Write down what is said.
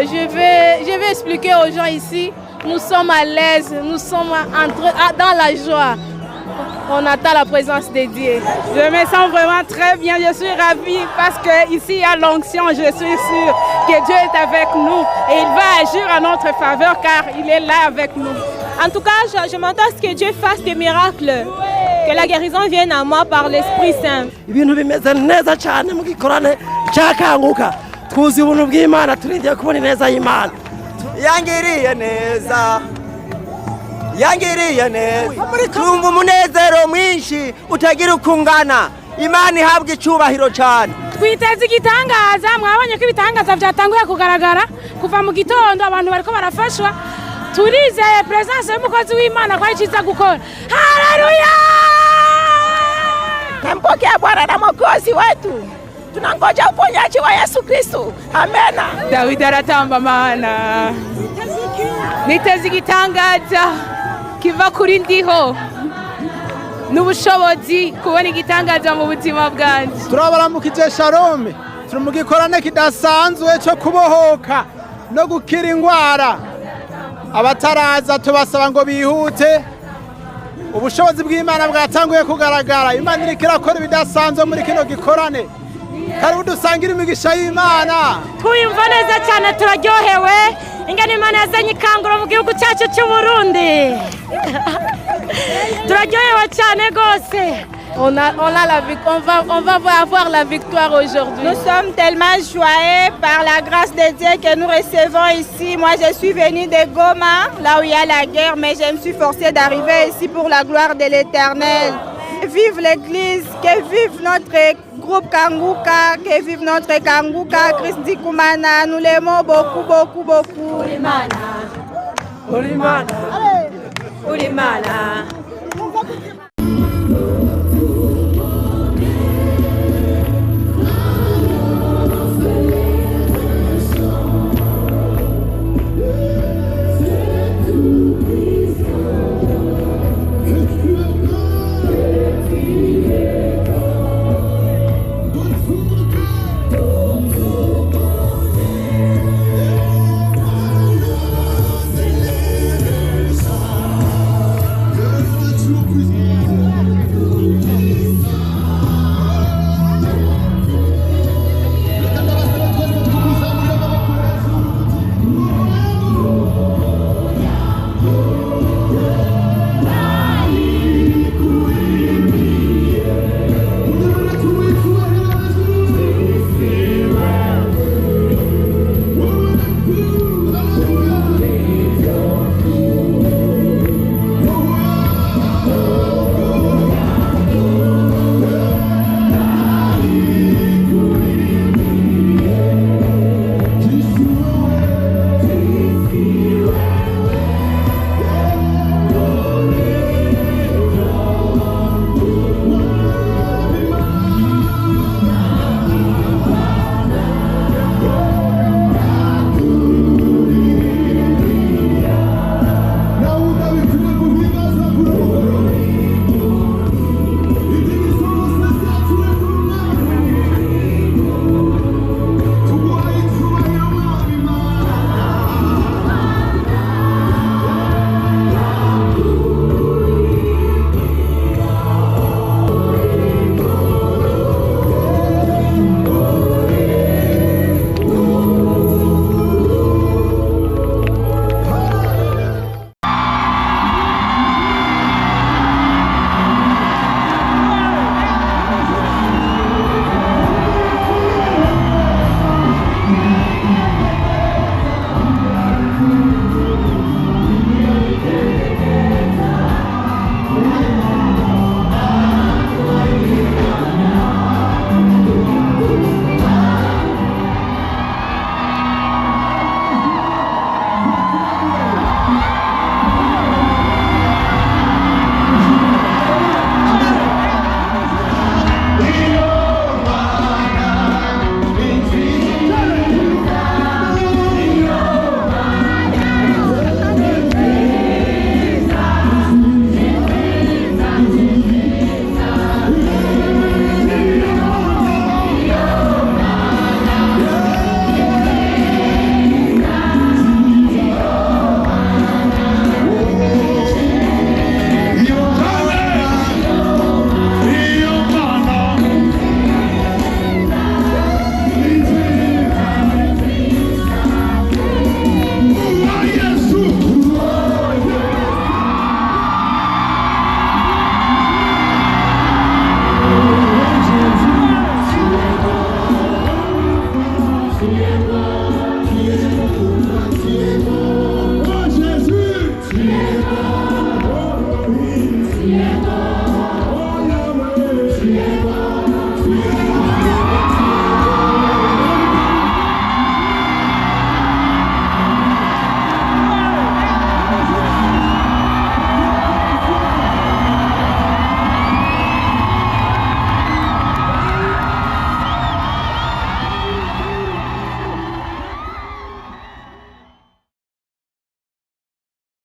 Je vais expliquer aux gens ici, nous sommes à l'aise, nous sommes dans la joie. On attend la présence de Dieu. Je me sens vraiment très bien, je suis ravie parce qu'ici il y a l'onction, je suis sûre que Dieu est avec nous et il va agir en notre faveur car il est là avec nous. En tout cas, je m'attends à ce que Dieu fasse des miracles, que la guérison vienne à moi par l'Esprit Saint. Ibintu bimeze neza cyane mu gikorane cyakanguka twuzi ubuntu bw'Imana turindiye kubona neza y'Imana yangiriye neza twumva umunezero mwinshi utagira ukungana Imana ihabwa icyubahiro cyane twiteze igitangaza mwabonye ko ibitangaza byatanguye kugaragara kuva mu gitondo abantu bariko barafashwa turizeye presence y'umukozi w'Imana kwa iciza gukora haleluya Nampokea Bwana na Mwokozi wetu. Tunangoja uponyaji wa Yesu Kristo. Amena. Dawidi aratamba mana. Niteze igitangaza kiva kuri ndiho. N'ubushobozi kubona igitangaza mu buzima bwanje. Turabaramukije Shalom. Turi mu gikorane kidasanzwe cyo kubohoka no gukira ingwara. Abataraza tubasaba ngo bihute. Ubushobozi bw'Imana bwatanguye kugaragara. Imana iriko irakora ibidasanzwe muri kino gikorane. Karibu dusangire imigisha y'Imana. Twiyumva neza cyane turaryohewe. Ingene Imana yazanye ikanguro mu gihugu cyacu cy'u Burundi. Turaryohewe cyane gose. On va avoir la victoire aujourd'hui. Nous sommes tellement joyeux par la grâce de Dieu que nous recevons ici. Moi, je suis venue de Goma, là où il y a la guerre, mais je me suis forcée d'arriver ici pour la gloire de l'Éternel. Vive l'Église, que vive notre groupe Kanguka, que vive notre Kanguka, Christ Ndikumana. Nous l'aimons beaucoup, beaucoup, beaucoup. Ulimana.